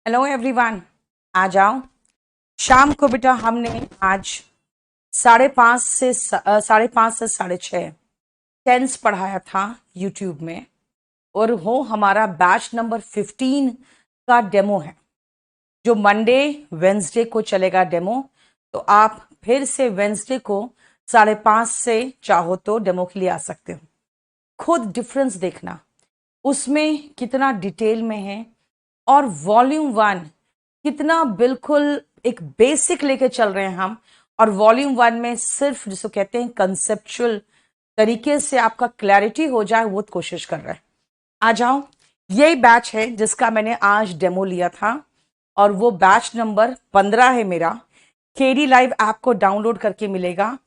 Hello everyone, आ जाओ। शाम को बेटा हमने आज 5:30 से 10s पढ़ाया था यूट्यूब में। और वो हमारा बैच नंबर 15 का डेमो है, जो मंडे वेंसडे को चलेगा डेमो। तो आप फिर से वेंसडे को 5:30 से चाहो तो डेमो के लिए आ सकते हो। खुद डिफरेंस देखना उसमें कितना डिटेल में है, और वॉल्यूम 1 कितना बिल्कुल एक बेसिक लेके चल रहे हैं हम। और वॉल्यूम 1 में सिर्फ जिसको कहते हैं कंसेप्चुअल तरीके से आपका क्लैरिटी हो जाए, वो कोशिश कर रहे हैं। आ जाओ, यही बैच है जिसका मैंने आज डेमो लिया था, और वो बैच नंबर 15 है मेरा। केडी लाइव ऐप को डाउनलोड करके मिलेगा।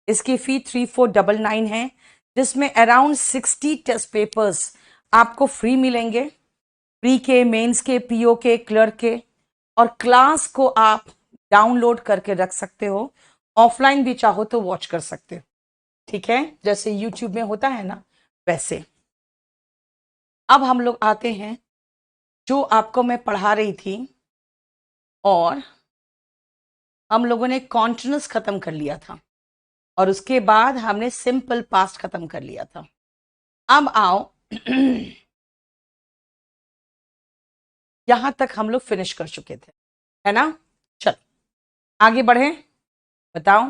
इसकी फी 3499 है, जिसमें अराउंड 60 टेस्ट पेपर्स आपको फ्री मिलेंगे। प्री के, मेंस के, पीओ के, क्लर्क के। और क्लास को आप डाउनलोड करके रख सकते हो, ऑफलाइन भी चाहो तो वॉच कर सकते हो। ठीक है, जैसे यूट्यूब में होता है ना, वैसे। अब हम लोग आते हैं जो आपको मैं पढ़ा रही थी, और हम लोगों ने कॉन्टिन्यूस खत्म कर लिया था, और उसके बाद हमने सिंपल पास्ट खत्म कर लिया था। अब आओ यहां तक हम लोग फिनिश कर चुके थे, है ना। चलो आगे बढ़े, बताओ।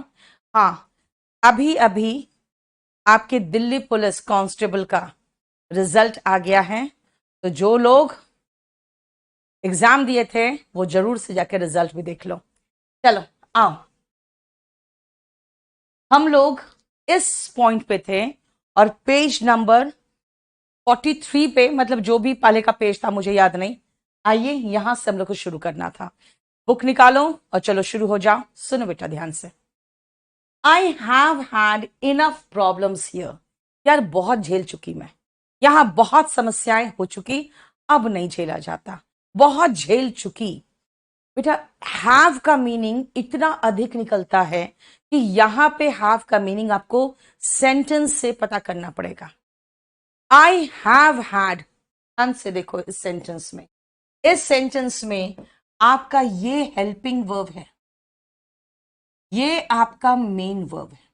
हाँ, अभी अभी आपके दिल्ली पुलिस कांस्टेबल का रिजल्ट आ गया है। तो जो लोग एग्जाम दिए थे वो जरूर से जाकर रिजल्ट भी देख लो। चलो आओ, हम लोग इस पॉइंट पे थे, और पेज नंबर 43 पे, मतलब जो भी पहले का पेज था मुझे याद नहीं। आइए यहां से हम लोग को शुरू करना था। बुक निकालो और चलो शुरू हो जाओ। सुनो बेटा ध्यान से। आई have had enough problems here. यार बहुत झेल चुकी मैं, यहां बहुत समस्याएं हो चुकी, अब नहीं झेला जाता। बहुत झेल चुकी। बेटा हैव का मीनिंग इतना अधिक निकलता है कि यहां पे हैव का मीनिंग आपको सेंटेंस से पता करना पड़ेगा। आई हैव हैड, ध्यान से देखो इस सेंटेंस में आपका ये हेल्पिंग वर्ब है, ये आपका मेन वर्ब है।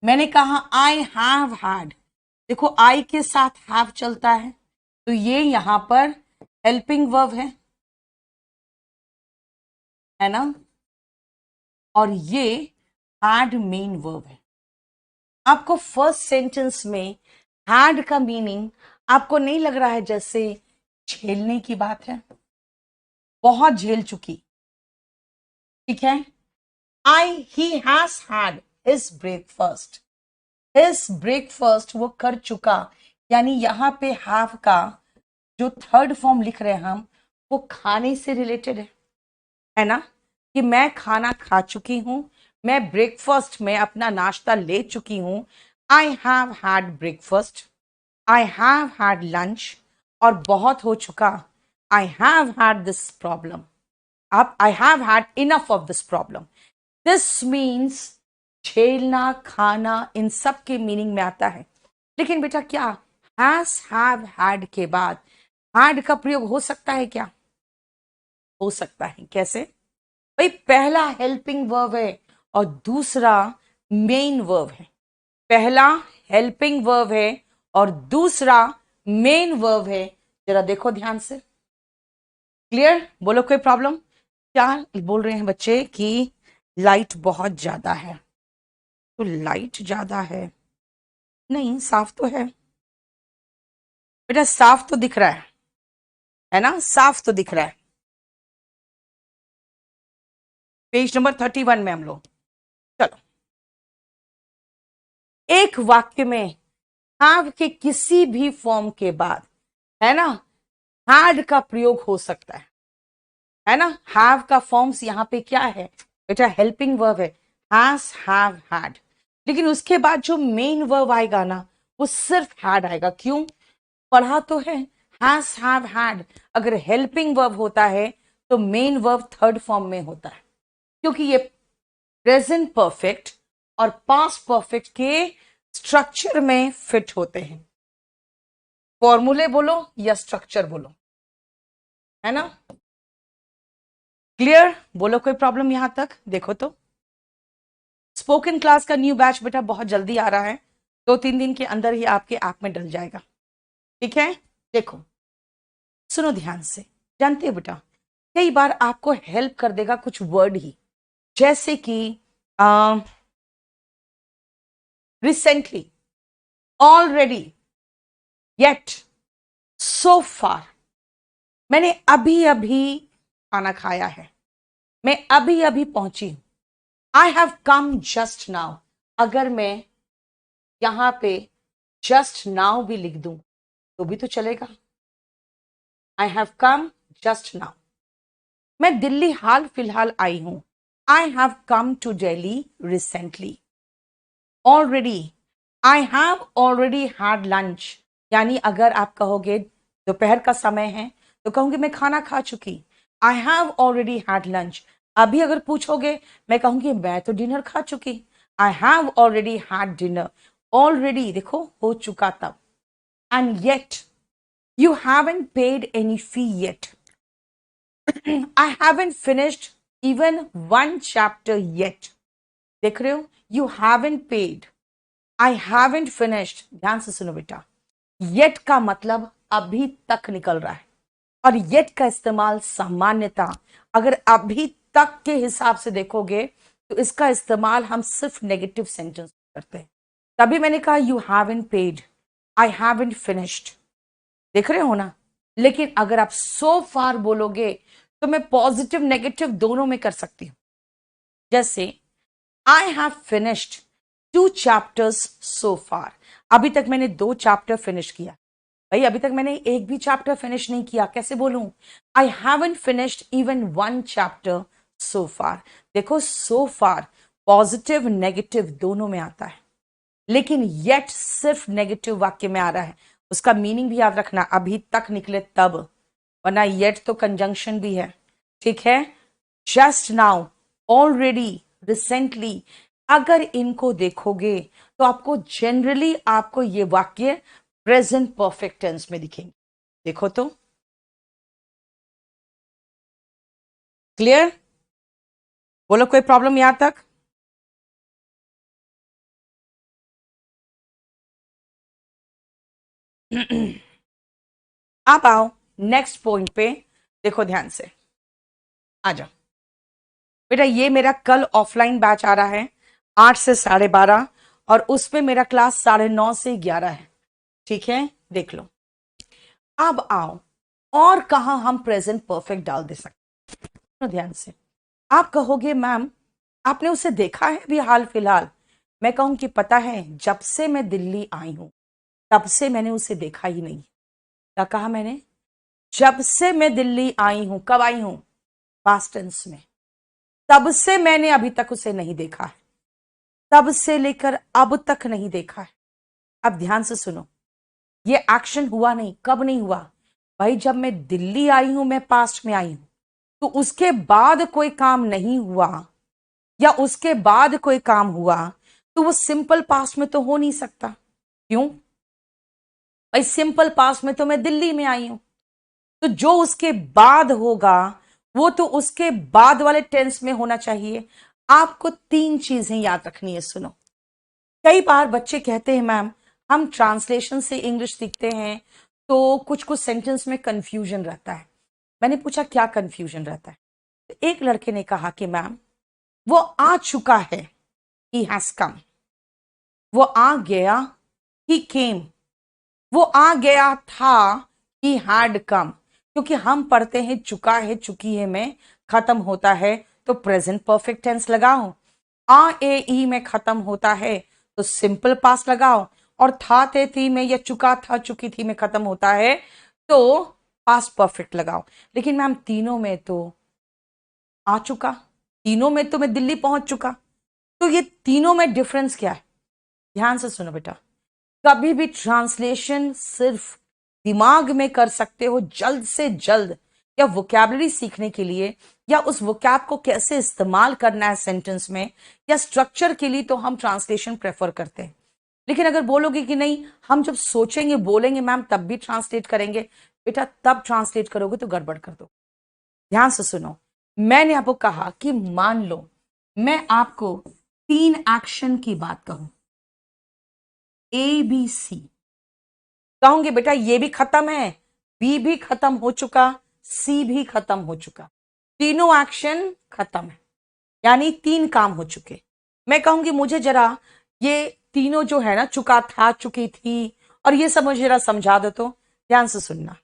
मैंने कहा आई हैव हैड, देखो आई के साथ हैव चलता है, तो ये यहां पर हेल्पिंग वर्ब है ना। और ये हैड मेन वर्ब है। आपको फर्स्ट सेंटेंस में हैड का मीनिंग आपको नहीं लग रहा है जैसे झेलने की बात है? बहुत झेल चुकी, ठीक है। He has had his breakfast, his breakfast वो कर चुका, यानी यहां पे हैव का जो थर्ड फॉर्म लिख रहे हैं हम, वो खाने से रिलेटेड है ना, कि मैं खाना खा चुकी हूं, मैं ब्रेकफास्ट में अपना नाश्ता ले चुकी हूं। I have had breakfast, I have had lunch, और बहुत हो चुका, I have had this problem. अब I have had enough of this problem. This means झेलना, खाना, इन सब के मीनिंग में आता है। लेकिन बेटा क्या हैज हैव हैड के बाद हैड का प्रयोग हो सकता है क्या? हो सकता है। कैसे भाई? पहला हेल्पिंग वर्ब है और दूसरा मेन वर्ब है। पहला हेल्पिंग वर्ब है और दूसरा मेन वर्ब है। जरा देखो ध्यान से, क्लियर? बोलो कोई प्रॉब्लम? क्या बोल रहे हैं बच्चे कि लाइट बहुत ज्यादा है? तो लाइट ज्यादा नहीं, साफ तो है बेटा, साफ तो दिख रहा है ना, साफ तो दिख रहा है। पेज नंबर 31 में हम लोग। चलो, एक वाक्य में हैव के किसी भी फॉर्म के बाद, है ना, हैड का प्रयोग हो सकता है ना। हैव का फॉर्म्स यहां पे क्या है बेटा? हेल्पिंग वर्ब है, हैज, हैव, हैड। लेकिन उसके बाद जो मेन वर्ब आएगा ना, वो सिर्फ हैड आएगा। क्यों? पढ़ा तो है हैज, हैव, हैड। अगर हेल्पिंग वर्ब होता है तो मेन वर्ब थर्ड फॉर्म में होता है, क्योंकि ये प्रेजेंट परफेक्ट और पास्ट परफेक्ट के स्ट्रक्चर में फिट होते हैं। फॉर्मूले बोलो या स्ट्रक्चर बोलो, है ना? क्लियर? बोलो कोई प्रॉब्लम यहां तक? देखो तो स्पोकन क्लास का न्यू बैच बेटा बहुत जल्दी आ रहा है, 2-3 दिन के अंदर ही आपके ऐप में डल जाएगा। ठीक है, देखो सुनो ध्यान से। जानते हो बेटा, कई बार आपको हेल्प कर देगा कुछ वर्ड ही, जैसे कि रिसेंटली, ऑलरेडी, येट, सो फार। मैंने अभी अभी खाना खाया है, मैं अभी अभी पहुंची हूं, I have come just now. अगर मैं यहां पे जस्ट नाउ भी लिख दूं तो भी तो चलेगा। I have come just now. मैं दिल्ली हाल फिलहाल आई हूं, I have come to Delhi recently. Already, I have already had lunch, यानी अगर आप कहोगे दोपहर का समय है तो कहूंगी मैं खाना खा चुकी, आई हैव ऑलरेडी हैड लंच। अभी अगर पूछोगे मैं कहूंगी मैं तो डिनर खा चुकी, आई have already had dinner. Already देखो हो चुका तब। And yet, you haven't paid any fee yet. I haven't finished even one chapter yet. देख रहे हो, you haven't paid, I haven't finished. ध्यान से सुनो बेटा, येट का मतलब अभी तक निकल रहा है, और येट का इस्तेमाल सामान्यता अगर अभी तक के हिसाब से देखोगे तो इसका इस्तेमाल हम सिर्फ नेगेटिव सेंटेंस करते हैं। तभी मैंने कहा you haven't paid, I haven't finished. देख रहे हो ना? लेकिन अगर आप सो फार बोलोगे तो मैं पॉजिटिव नेगेटिव दोनों में कर सकती हूं। जैसे I have finished 2 chapters so far. अभी तक मैंने 2 चैप्टर फिनिश किया। भाई अभी तक मैंने एक भी चैप्टर फिनिश नहीं किया, कैसे बोलूं? I haven't finished even 1 chapter so far. देखो सो फार पॉजिटिव नेगेटिव दोनों में आता है, लेकिन येट सिर्फ नेगेटिव वाक्य में आ रहा है। उसका मीनिंग भी याद रखना, अभी तक निकले तब, वरना येट तो कंजंक्शन भी है। ठीक है, जस्ट नाउ, ऑलरेडी, रिसेंटली, अगर इनको देखोगे तो आपको जनरली आपको ये वाक्य प्रेजेंट परफेक्ट टेंस में दिखेंगे। देखो तो क्लियर? बोलो कोई प्रॉब्लम यहां तक? आप आओ नेक्स्ट पॉइंट पे, देखो ध्यान से, आ जाओ बेटा। ये मेरा कल ऑफलाइन बैच आ रहा है 8 से 12:30, और उसमें मेरा क्लास 9:30 से 11 है। ठीक है, देख लो। अब आओ, और कहा हम प्रेजेंट परफेक्ट डाल दे सकते? तो ध्यान से, आप कहोगे मैम आपने उसे देखा है अभी हाल फिलहाल? मैं कहूं कि पता है जब से मैं दिल्ली आई हूं तब से मैंने उसे देखा ही नहीं। क्या कहा मैंने? जब से मैं दिल्ली आई हूं। कब आई हूं? पास्ट टेंस में। तब से मैंने अभी तक उसे नहीं देखा है, तब से लेकर अब तक नहीं देखा है। अब ध्यान से सुनो, ये एक्शन हुआ नहीं। कब नहीं हुआ? भाई जब मैं दिल्ली आई हूं, मैं पास्ट में आई हूं, तो उसके बाद कोई काम नहीं हुआ या उसके बाद कोई काम हुआ तो वो सिंपल पास्ट में तो हो नहीं सकता। क्यों? भाई सिंपल पास्ट में तो मैं दिल्ली में आई हूं, तो जो उसके बाद होगा वो तो उसके बाद वाले टेंस में होना चाहिए। आपको 3 चीजें याद रखनी है, सुनो। कई बार बच्चे कहते हैं मैम हम ट्रांसलेशन से इंग्लिश सीखते हैं तो कुछ कुछ सेंटेंस में कंफ्यूजन रहता है। मैंने पूछा क्या कंफ्यूजन रहता है? तो एक लड़के ने कहा कि मैम वो आ चुका है, ही हैज कम। वो आ गया, ही केम। वो आ गया था, ही हैड कम। क्योंकि हम पढ़ते हैं चुका है चुकी है में खत्म होता है तो प्रेजेंट परफेक्ट टेंस लगाओ, आ ए ई में खत्म होता है तो सिंपल पास्ट लगाओ, और था थे थी में या चुका था चुकी थी में खत्म होता है तो पास्ट परफेक्ट लगाओ। लेकिन मैम तीनों में तो आ चुका, तीनों में तो मैं दिल्ली पहुंच चुका, तो ये तीनों में डिफरेंस क्या है? ध्यान से सुनो बेटा, कभी भी ट्रांसलेशन सिर्फ दिमाग में कर सकते हो जल्द से जल्द, या वोकैबुलरी सीखने के लिए, या उस वोकैब को कैसे इस्तेमाल करना है सेंटेंस में, या स्ट्रक्चर के लिए, तो हम ट्रांसलेशन प्रेफर करते हैं। लेकिन अगर बोलोगे कि नहीं हम जब सोचेंगे बोलेंगे मैम तब भी ट्रांसलेट करेंगे, बेटा तब ट्रांसलेट करोगे तो गड़बड़ कर दो। ध्यान से सुनो, मैंने आपको कहा कि मान लो मैं आपको 3 एक्शन की बात कहूं, ABC, कहूंगी बेटा ये भी खत्म है, बी भी खत्म हो चुका, सी भी खत्म हो चुका, तीनों एक्शन खत्म है, यानी 3 काम हो चुके। मैं कहूंगी मुझे जरा ये तीनों जो है ना, चुका था, चुकी थी, और ये सब मुझे जरा समझा दो तो। ध्यान से सुनना,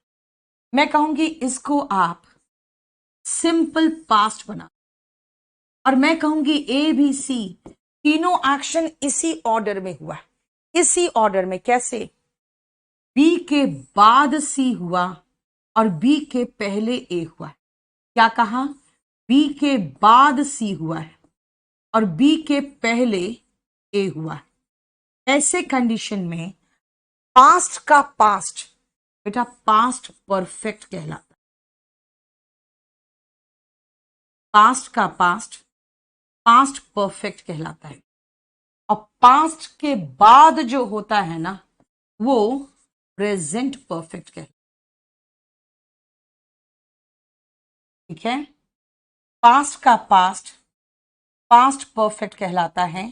मैं कहूंगी इसको आप सिंपल पास्ट बना, और मैं कहूंगी ABC, तीनों एक्शन इसी ऑर्डर में हुआ है। इसी ऑर्डर में कैसे? बी के बाद सी हुआ और बी के पहले ए हुआ है। क्या कहा? बी के बाद सी हुआ है और बी के पहले ए हुआ है। ऐसे कंडीशन में पास्ट का पास्ट बेटा पास्ट परफेक्ट कहलाता है। पास्ट का पास्ट पास्ट परफेक्ट कहलाता है, और पास्ट के बाद जो होता है ना वो प्रेजेंट परफेक्ट कहलाता है। ठीक है, पास्ट का पास्ट पास्ट परफेक्ट कहलाता है,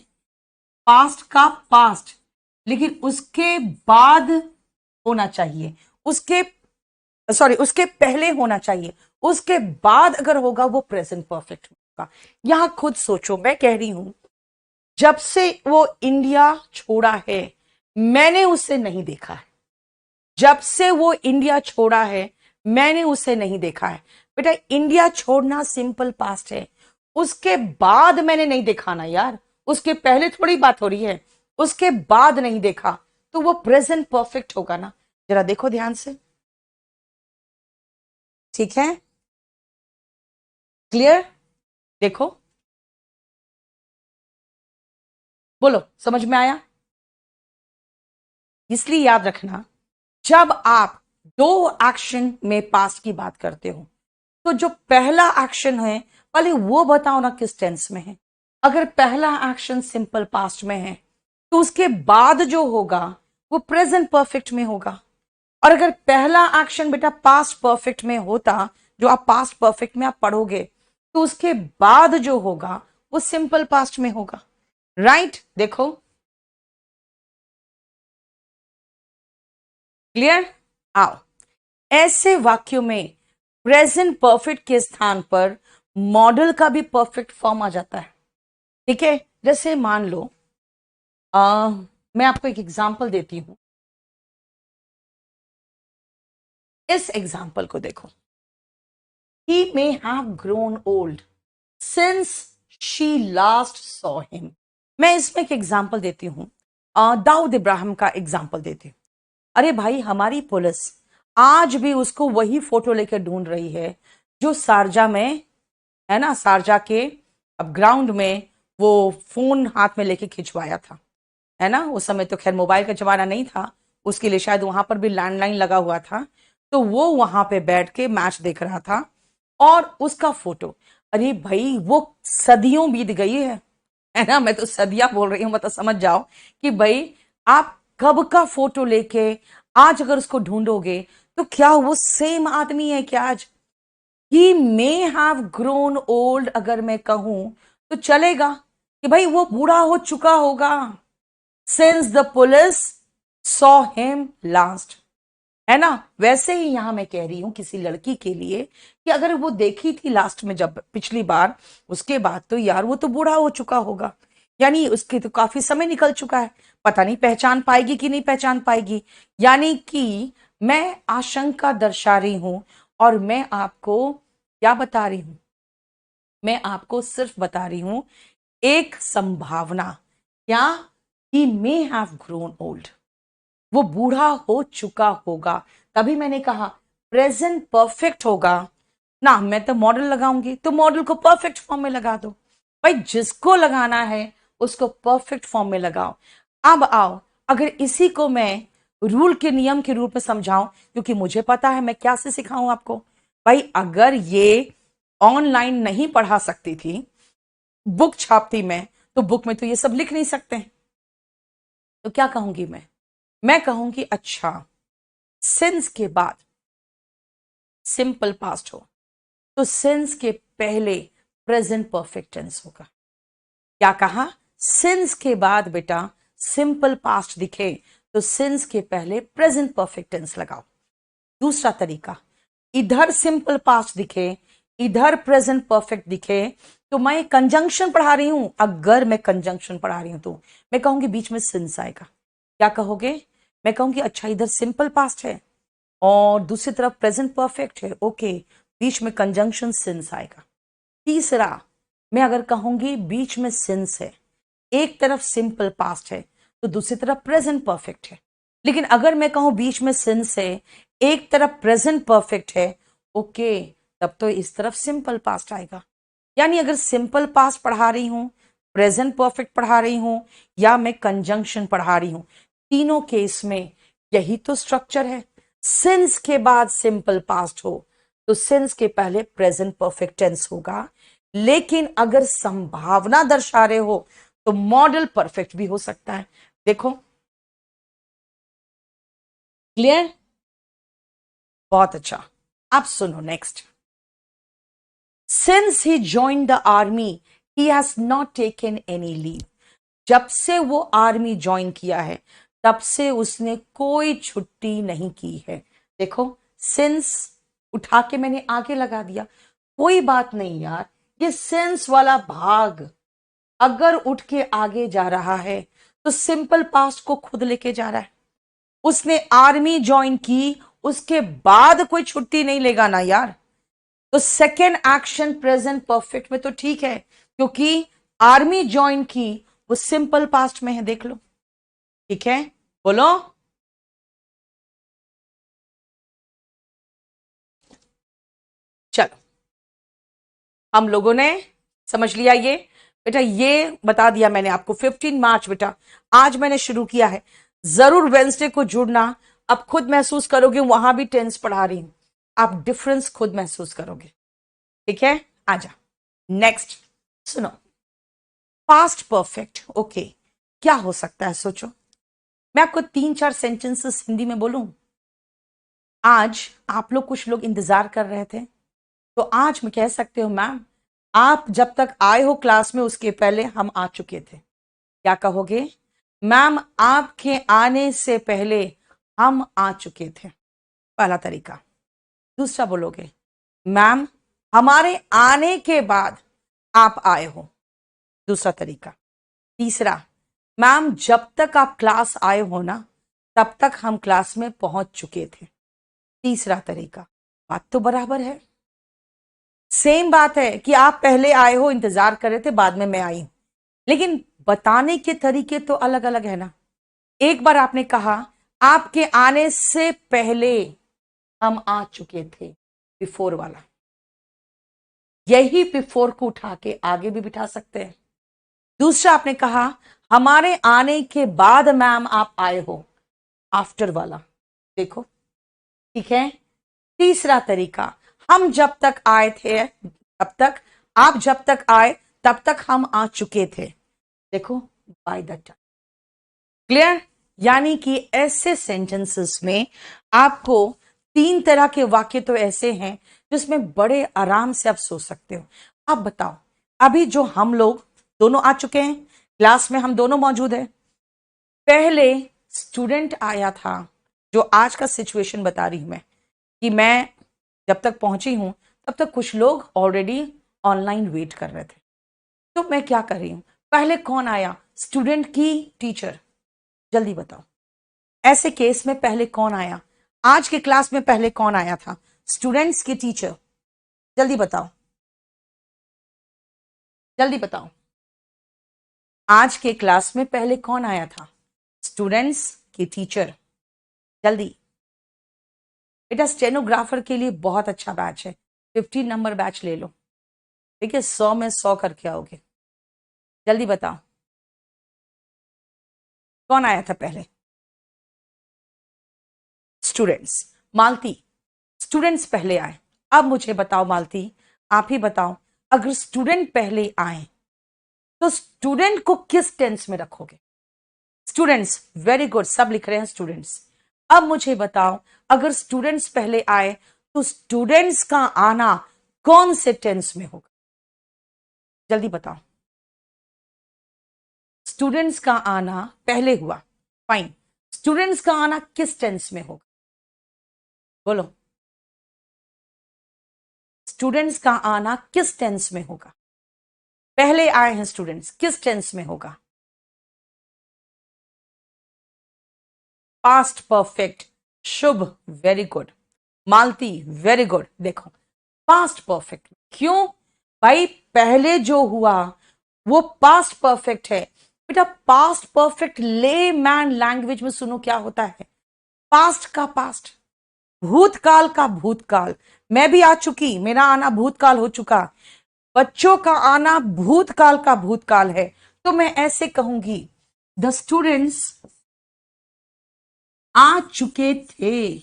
पास्ट का पास्ट, लेकिन उसके बाद होना चाहिए, उसके पहले होना चाहिए, उसके बाद अगर होगा वो प्रेजेंट परफेक्ट होगा। यहां खुद सोचो, मैं कह रही हूं जब से वो इंडिया छोड़ा है मैंने उसे नहीं देखा है। जब से वो इंडिया छोड़ा है मैंने उसे नहीं देखा है। बेटा इंडिया छोड़ना सिंपल पास्ट है, उसके बाद मैंने नहीं देखा ना यार, उसके पहले थोड़ी बात हो रही है, उसके बाद नहीं देखा तो वो प्रेजेंट परफेक्ट होगा ना। जरा देखो ध्यान से, ठीक है, क्लियर? देखो, बोलो समझ में आया? इसलिए याद रखना, जब आप 2 एक्शन में पास्ट की बात करते हो तो जो पहला एक्शन है पहले वो बताओ ना किस टेंस में है। अगर पहला एक्शन सिंपल पास्ट में है तो उसके बाद जो होगा वो प्रेजेंट परफेक्ट में होगा, और अगर पहला एक्शन बेटा पास्ट परफेक्ट में होता, जो आप पास्ट परफेक्ट में आप पढ़ोगे, तो उसके बाद जो होगा वो सिंपल पास्ट में होगा। राइट? देखो क्लियर? आओ, ऐसे वाक्यों में प्रेजेंट परफेक्ट के स्थान पर मॉडल का भी परफेक्ट फॉर्म आ जाता है। ठीक है, जैसे मान लो मैं आपको एक एग्जांपल देती हूं, इस एग्जांपल को देखो। He may have grown old since she last saw him. मैं इसमें एक एग्जांपल देती हूं, दाऊद इब्राहिम का एग्जांपल देती हूं। अरे भाई हमारी पुलिस आज भी उसको वही फोटो लेकर ढूंढ रही है जो शारजा में है ना, शारजा के अब ग्राउंड में वो फोन हाथ में लेके खिंचवाया था, है ना। उस समय तो खैर मोबाइल का जमाना नहीं था, उसके लिए शायद वहां पर भी लैंडलाइन लगा हुआ था, तो वो वहां पे बैठ के मैच देख रहा था और उसका फोटो, अरे भाई वो सदियों बीत गई है ना, मैं तो सदियां बोल रही हूँ, मतलब समझ जाओ कि भाई आप कब का फोटो लेके आज अगर उसको ढूंढोगे तो क्या वो सेम आदमी है क्या आज? ही मे हैव ग्रोन ओल्ड अगर मैं कहूं तो चलेगा कि भाई वो बूढ़ा हो चुका होगा, since the police saw him last, है ना। वैसे ही यहां मैं कह रही हूं किसी लड़की के लिए कि अगर वो देखी थी लास्ट में जब पिछली बार, उसके बाद तो यार वो तो बूढ़ा हो चुका होगा, यानी उसके तो काफी समय निकल चुका है, पता नहीं पहचान पाएगी कि नहीं पहचान पाएगी। यानी कि मैं आशंका दर्शा रही हूं और मैं आपको क्या बता रही हूं, मैं आपको सिर्फ बता रही हूं एक संभावना, क्या? ही मे हैव ग्रोन ओल्ड, वो बूढ़ा हो चुका होगा, तभी मैंने कहा प्रेजेंट परफेक्ट होगा ना। मैं तो मॉडल लगाऊंगी तो मॉडल को परफेक्ट फॉर्म में लगा दो, भाई जिसको लगाना है उसको परफेक्ट फॉर्म में लगाओ। अब आओ, अगर इसी को मैं रूल के नियम के रूप में समझाऊं, क्योंकि मुझे पता है मैं क्या से सिखाऊं आपको। भाई अगर ये ऑनलाइन नहीं पढ़ा सकती थी, बुक छापती मैं, तो बुक में तो ये सब लिख नहीं सकते, तो क्या कहूंगी मैं कहूंगी अच्छा सिंस के बाद सिंपल पास्ट हो तो सिंस के पहले प्रेजेंट परफेक्ट टेंस होगा। क्या कहा? सिंस के बाद बेटा सिंपल पास्ट दिखे तो सिंस के पहले प्रेजेंट परफेक्ट टेंस लगाओ। दूसरा तरीका, इधर सिंपल पास्ट दिखे इधर प्रेजेंट परफेक्ट दिखे तो मैं कंजंक्शन पढ़ा रही हूं, अगर मैं कंजंक्शन पढ़ा रही हूं तो मैं कहूंगी बीच में सिंस आएगा। क्या कहोगे? मैं कहूंगी अच्छा इधर सिंपल पास्ट है और दूसरी तरफ प्रेजेंट परफेक्ट है, ओके, बीच में कंजंक्शन सिंस आएगा। तीसरा, मैं अगर कहूंगी बीच में सिंस है, एक तरफ सिंपल पास्ट है तो दूसरी तरफ प्रेजेंट परफेक्ट है। लेकिन अगर मैं कहूं बीच में सिंस है एक तरफ प्रेजेंट परफेक्ट है, ओके, तब तो इस तरफ सिंपल पास्ट आएगा। यानी अगर सिंपल पास्ट पढ़ा रही हूं, प्रेजेंट परफेक्ट पढ़ा रही हूं या मैं कंजंक्शन पढ़ा रही हूं, तीनों केस में यही तो स्ट्रक्चर है। सिंस के बाद सिंपल पास्ट हो तो सिंस के पहले प्रेजेंट परफेक्ट टेंस होगा, लेकिन अगर संभावना दर्शा रहे हो तो मॉडल परफेक्ट भी हो सकता है। देखो, क्लियर? बहुत अच्छा। अब सुनो next. Since he join the army he has not taken any leave. जब से वो आर्मी ज्वाइन किया है तब से उसने कोई छुट्टी नहीं की है। देखो, सिंस उठा के मैंने आगे लगा दिया, कोई बात नहीं यार, ये सिंस वाला भाग अगर उठ के आगे जा रहा है तो सिंपल पास्ट को खुद लेके जा रहा है। उसने आर्मी ज्वाइन की, उसके बाद कोई छुट्टी नहीं लेगा ना यार, तो सेकेंड एक्शन प्रेजेंट परफेक्ट में तो ठीक है, क्योंकि आर्मी ज्वाइन की वो सिंपल पास्ट में है। देख लो, ठीक है? बोलो। चलो, हम लोगों ने समझ लिया ये। बेटा ये बता दिया मैंने आपको 15 मार्च बेटा आज मैंने शुरू किया है, जरूर वेंसडे को जुड़ना। अब खुद महसूस करोगे, वहां भी टेंस पढ़ा रही हूं, आप डिफरेंस खुद महसूस करोगे। ठीक है? आजा नेक्स्ट सुनो। पास्ट परफेक्ट, ओके, क्या हो सकता है सोचो। मैं आपको 3-4 सेंटेंसेस हिंदी में बोलूं। आज आप लोग कुछ लोग इंतजार कर रहे थे, तो आज मैं कह सकते हो मैम आप जब तक आए हो क्लास में उसके पहले हम आ चुके थे। क्या कहोगे? मैम आपके आने से पहले हम आ चुके थे। पहला तरीका। दूसरा बोलोगे मैम हमारे आने के बाद आप आए हो। दूसरा तरीका। तीसरा, मैम जब तक आप क्लास आए हो ना तब तक हम क्लास में पहुंच चुके थे। तीसरा तरीका। बात तो बराबर है, सेम बात है कि आप पहले आए हो, इंतजार कर रहे थे, बाद में मैं आई, लेकिन बताने के तरीके तो अलग अलग है ना। एक बार आपने कहा आपके आने से पहले हम आ चुके थे, बिफोर वाला, यही बिफोर को उठा के आगे भी बिठा सकते हैं। दूसरा आपने कहा हमारे आने के बाद मैम आप आए हो, आफ्टर वाला, देखो, ठीक है? तीसरा तरीका, हम जब तक आए थे तब तक, आप जब तक आए तब तक हम आ चुके थे, देखो, बाय द टाइम। क्लियर? यानी कि ऐसे सेंटेंसेस में आपको 3 तरह के वाक्य तो ऐसे हैं जिसमें बड़े आराम से आप सोच सकते हो। अब बताओ, अभी जो हम लोग दोनों आ चुके हैं, क्लास में हम दोनों मौजूद हैं, पहले स्टूडेंट आया था, जो आज का सिचुएशन बता रही हूं मैं, कि मैं जब तक पहुंची हूं तब तक कुछ लोग ऑलरेडी ऑनलाइन वेट कर रहे थे। तो मैं क्या कर रही हूं, पहले कौन आया? स्टूडेंट की टीचर। जल्दी बताओ, ऐसे केस में पहले कौन आया? आज के क्लास में पहले कौन आया था? स्टूडेंट्स की टीचर। जल्दी बताओ, जल्दी बताओ, आज के क्लास में पहले कौन आया था? स्टूडेंट्स की टीचर। जल्दी। बेटा स्टेनोग्राफर के लिए बहुत अच्छा बैच है, 15 नंबर बैच ले लो, ठीक है? 100 में 100 करके आओगे। जल्दी बताओ, कौन आया था पहले? स्टूडेंट्स। मालती, स्टूडेंट्स पहले आए। अब मुझे बताओ मालती, आप ही बताओ, अगर स्टूडेंट पहले आए तो स्टूडेंट को किस टेंस में रखोगे? स्टूडेंट्स, वेरी गुड, सब लिख रहे हैं स्टूडेंट्स। अब मुझे बताओ, अगर स्टूडेंट्स पहले आए तो स्टूडेंट्स का आना कौन से टेंस में होगा? जल्दी बताओ। स्टूडेंट्स का आना पहले हुआ, फाइन। स्टूडेंट्स का आना किस टेंस में होगा? बोलो, स्टूडेंट्स का आना किस टेंस में होगा? पहले आए हैं स्टूडेंट्स, किस टेंस में होगा? Past perfect. Shubh, very good. Malti, very good. देखो, पास्ट परफेक्ट। क्यों भाई? पहले जो हुआ वो पास्ट परफेक्ट है बेटा। पास्ट परफेक्ट ले मैन लैंग्वेज में सुनो क्या होता है। पास्ट का पास्ट, भूतकाल का भूतकाल। मैं भी आ चुकी, मेरा आना भूतकाल हो चुका, बच्चों का आना भूतकाल का भूतकाल है। तो मैं ऐसे कहूंगी, द स्टूडेंट्स आ चुके थे।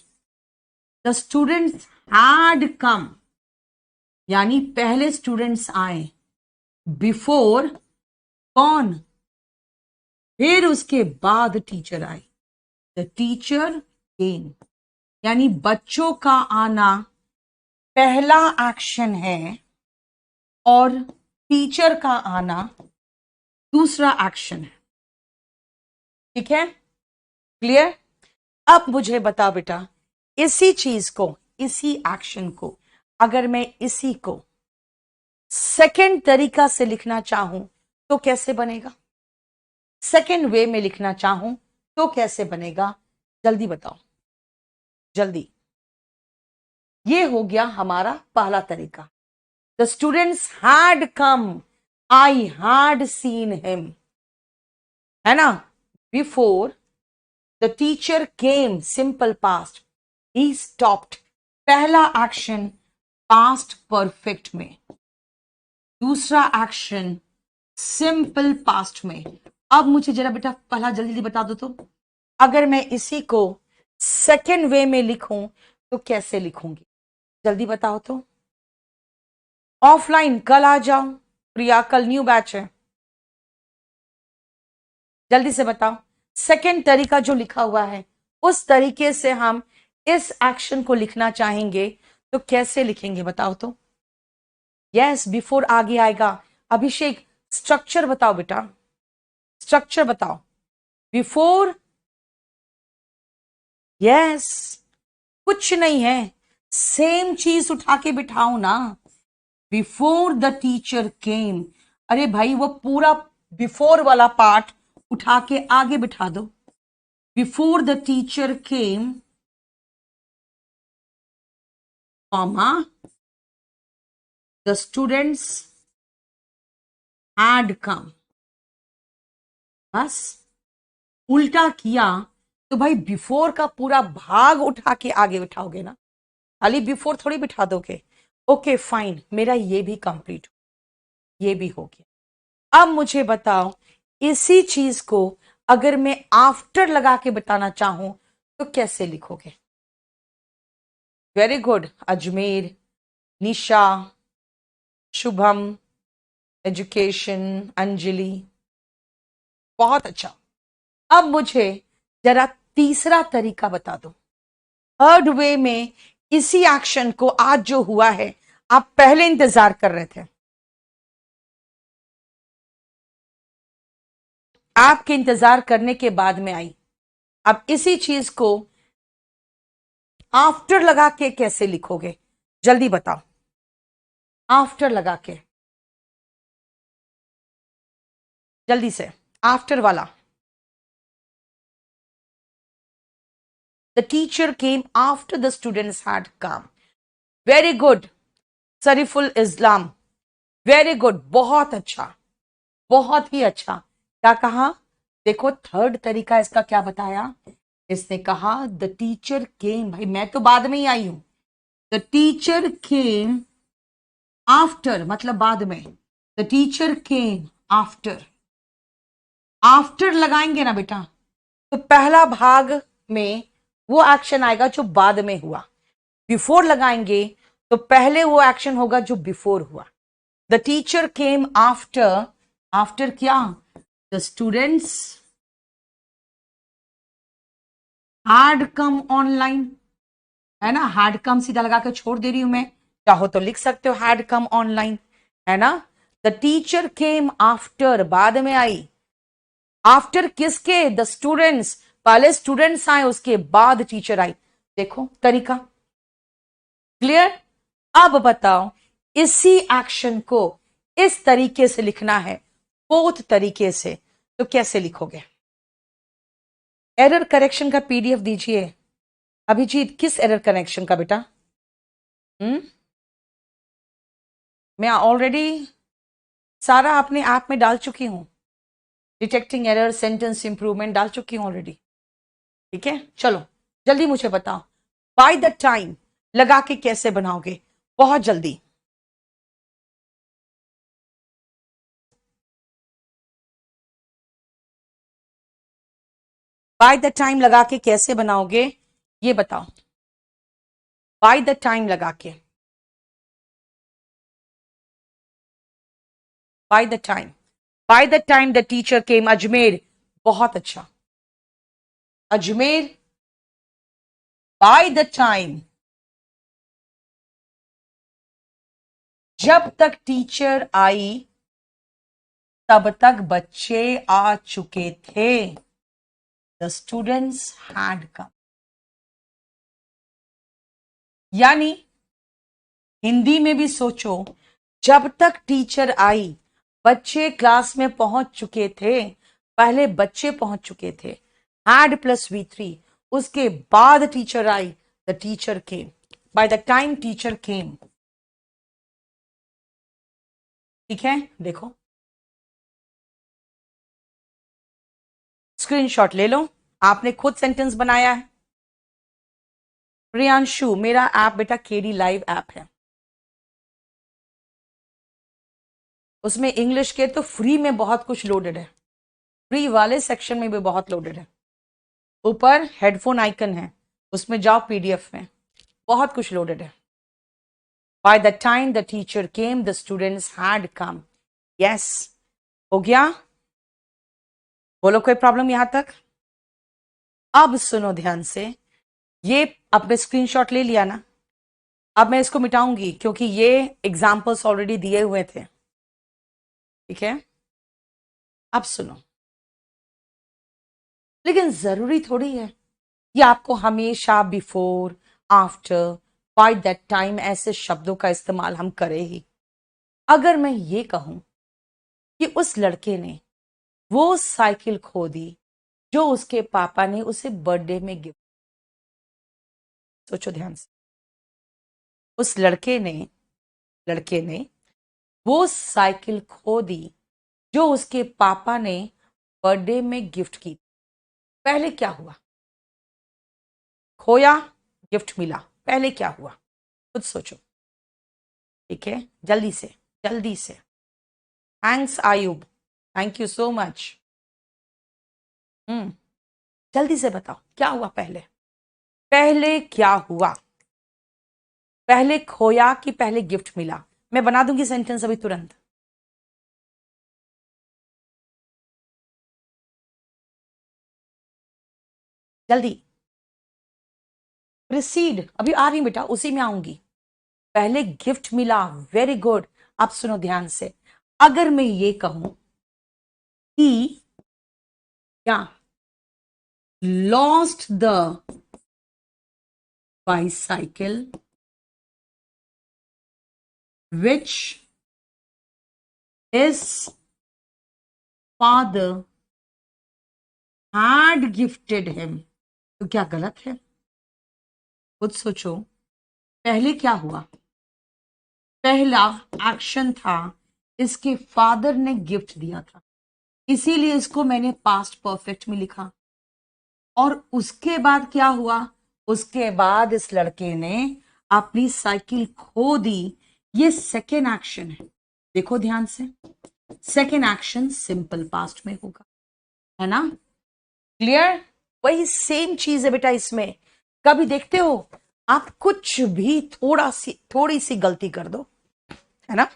द स्टूडेंट्स हैड कम, यानी पहले स्टूडेंट्स आए। बिफोर कौन? फिर उसके बाद टीचर आई। द टीचर केम, यानी बच्चों का आना पहला एक्शन है और टीचर का आना दूसरा एक्शन है। ठीक है, क्लियर? अब मुझे बता बेटा, इसी चीज को, इसी एक्शन को अगर मैं इसी को सेकंड तरीका से लिखना चाहूं तो कैसे बनेगा? सेकंड वे में लिखना चाहूं तो कैसे बनेगा? जल्दी बताओ, जल्दी। ये हो गया हमारा पहला तरीका। The students had come, I had seen him, है ना? Before the teacher came, simple past, he stopped. पहला एक्शन पास्ट परफेक्ट में, दूसरा एक्शन सिंपल पास्ट में। अब मुझे जरा बेटा पहला जल्दी जल्दी बता दो तो, अगर मैं इसी को सेकेंड वे में लिखूं तो कैसे लिखूंगी? जल्दी बताओ तो। ऑफलाइन कल आ जाओ प्रिया, कल न्यू बैच है। जल्दी से बताओ, सेकेंड तरीका जो लिखा हुआ है उस तरीके से हम इस एक्शन को लिखना चाहेंगे तो कैसे लिखेंगे बताओ तो। यस, बिफोर आगे आएगा। अभिषेक, स्ट्रक्चर बताओ बेटा, स्ट्रक्चर बताओ। बिफोर, यस, कुछ नहीं है, सेम चीज उठा के बिठाओ ना। बिफोर द टीचर केम, अरे भाई वो पूरा बिफोर वाला पार्ट उठा के आगे बिठा दो। Before the teacher came, comma, the students had कम। बस उल्टा किया तो भाई बिफोर का पूरा भाग उठा के आगे बिठाओगे ना, खाली बिफोर थोड़ी बिठा दोगे। ओके फाइन, मेरा ये भी कंप्लीट, ये भी हो गया। अब मुझे बताओ, इसी चीज को अगर मैं आफ्टर लगा के बताना चाहूं तो कैसे लिखोगे? वेरी गुड अजमेर, निशा, शुभम, एजुकेशन, अंजलि, बहुत अच्छा। अब मुझे जरा तीसरा तरीका बता दो। थर्ड वे में इसी एक्शन को आज जो हुआ है आप पहले इंतजार कर रहे थे, आपके इंतजार करने के बाद में आई। अब इसी चीज को आफ्टर लगा के कैसे लिखोगे? जल्दी बताओ, आफ्टर लगा के, जल्दी से, आफ्टर वाला। The teacher came after the students had come. Very good Sariful Islam, very good, बहुत अच्छा, बहुत ही अच्छा। क्या कहा? देखो थर्ड तरीका इसका क्या बताया, इसने कहा द टीचर केम, भाई मैं तो बाद में ही आई हूं। द टीचर केम आफ्टर, मतलब बाद में। The teacher came after, after लगाएंगे ना बेटा तो पहला भाग में वो एक्शन आएगा जो बाद में हुआ। बिफोर लगाएंगे तो पहले वो एक्शन होगा जो बिफोर हुआ। The teacher came after, after क्या? The students had come online. है ना, हैड कम सीधा लगा के छोड़ दे रही हूं मैं, चाहो तो लिख सकते हो हैड कम ऑनलाइन, है ना। द टीचर केम आफ्टर, बाद में आई, आफ्टर किसके, द स्टूडेंट्स, पहले स्टूडेंट्स आए उसके बाद टीचर आई। देखो तरीका क्लियर। अब बताओ इसी एक्शन को इस तरीके से लिखना है, फोर्थ तरीके से, तो कैसे लिखोगे। एरर करेक्शन का पीडीएफ दीजिए। अभिजीत किस एरर करेक्शन का बेटा? मैं ऑलरेडी सारा अपने ऐप में डाल चुकी हूं, डिटेक्टिंग एरर, सेंटेंस इंप्रूवमेंट डाल चुकी हूं ऑलरेडी। ठीक है, चलो जल्दी मुझे बताओ, बाय द टाइम लगा के कैसे बनाओगे, बहुत जल्दी। बाय द टाइम लगा के कैसे बनाओगे ये बताओ, बाय द टाइम लगा के, bye the time, bye the time the teacher केम, अजमेर, बहुत अच्छा, अजमेर, बाय द टाइम, जब तक टीचर आई तब तक बच्चे आ चुके थे, द स्टूडेंट्स हैड कम। यानी हिंदी में भी सोचो, जब तक टीचर आई बच्चे क्लास में पहुंच चुके थे, पहले बच्चे पहुंच चुके थे, हैड प्लस V3, उसके बाद teacher I, the teacher came, bye the time teacher came. ठीक है, देखो स्क्रीनशॉट ले लो, आपने खुद सेंटेंस बनाया है। प्रियांशु, मेरा ऐप बेटा केडी लाइव ऐप है, उसमें इंग्लिश के तो फ्री में बहुत कुछ लोडेड है, फ्री वाले सेक्शन में भी बहुत लोडेड है, ऊपर हेडफोन आइकन है, उसमें जाओ पीडीएफ में, बहुत कुछ लोडेड है। By the time the teacher came the students had come. Yes, हो गया, बोलो कोई प्रॉब्लम यहां तक? अब सुनो ध्यान से, ये आपने स्क्रीनशॉट ले लिया ना, अब मैं इसको मिटाऊंगी क्योंकि ये एग्जाम्पल्स ऑलरेडी दिए हुए थे। ठीक है, अब सुनो, लेकिन जरूरी थोड़ी है कि आपको हमेशा before, after, by that time ऐसे शब्दों का इस्तेमाल हम करें ही। अगर मैं ये कहूं कि उस लड़के ने वो साइकिल खो दी जो उसके पापा ने उसे बर्थडे में गिफ्ट, सोचो ध्यान से, उस लड़के ने वो साइकिल खो दी जो उसके पापा ने बर्थडे में गिफ्ट की। पहले क्या हुआ? खोया, गिफ्ट मिला, पहले क्या हुआ खुद सोचो। ठीक है, जल्दी से जल्दी से। Thanks Ayub, thank you so much. जल्दी से बताओ क्या हुआ पहले, पहले क्या हुआ? पहले खोया कि पहले गिफ्ट मिला? मैं बना दूंगी सेंटेंस अभी तुरंत। जल्दी, प्रिसीड, अभी आ रही बेटा, उसी में आऊंगी। पहले गिफ्ट मिला, वेरी गुड। अब सुनो ध्यान से, अगर मैं ये कहूं कि क्या lost the bicycle which his father had gifted him, तो क्या गलत है? खुद सोचो, पहले क्या हुआ? पहला एक्शन था, इसके फादर ने गिफ्ट दिया था, इसीलिए इसको मैंने पास्ट परफेक्ट में लिखा। और उसके बाद क्या हुआ? उसके बाद इस लड़के ने अपनी साइकिल खो दी, ये सेकेंड एक्शन है। देखो ध्यान से, सेकेंड एक्शन सिंपल पास्ट में होगा, है ना? क्लियर? वही सेम चीज है बेटा इसमें। कभी देखते हो आप कुछ भी थोड़ी सी गलती कर दो, है ना,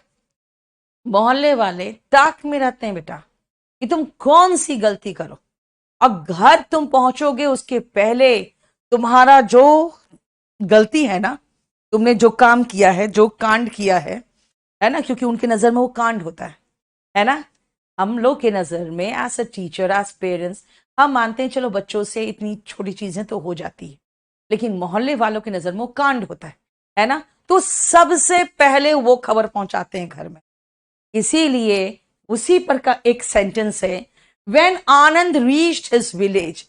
मोहल्ले वाले ताक में रहते हैं बेटा कि तुम कौन सी गलती करो, और घर तुम पहुंचोगे उसके पहले तुम्हारा जो गलती है ना, तुमने जो काम किया है, जो कांड किया है ना, क्योंकि उनके नजर में वो कांड होता है ना। हम लोग के नजर में as a teacher, as parents, हम मानते हैं चलो बच्चों से इतनी छोटी चीजें तो हो जाती है, लेकिन मोहल्ले वालों की नजर में वो कांड होता है ना। तो सबसे पहले वो खबर पहुंचाते हैं घर में। इसीलिए उसी पर का एक सेंटेंस है, when Anand reached his village,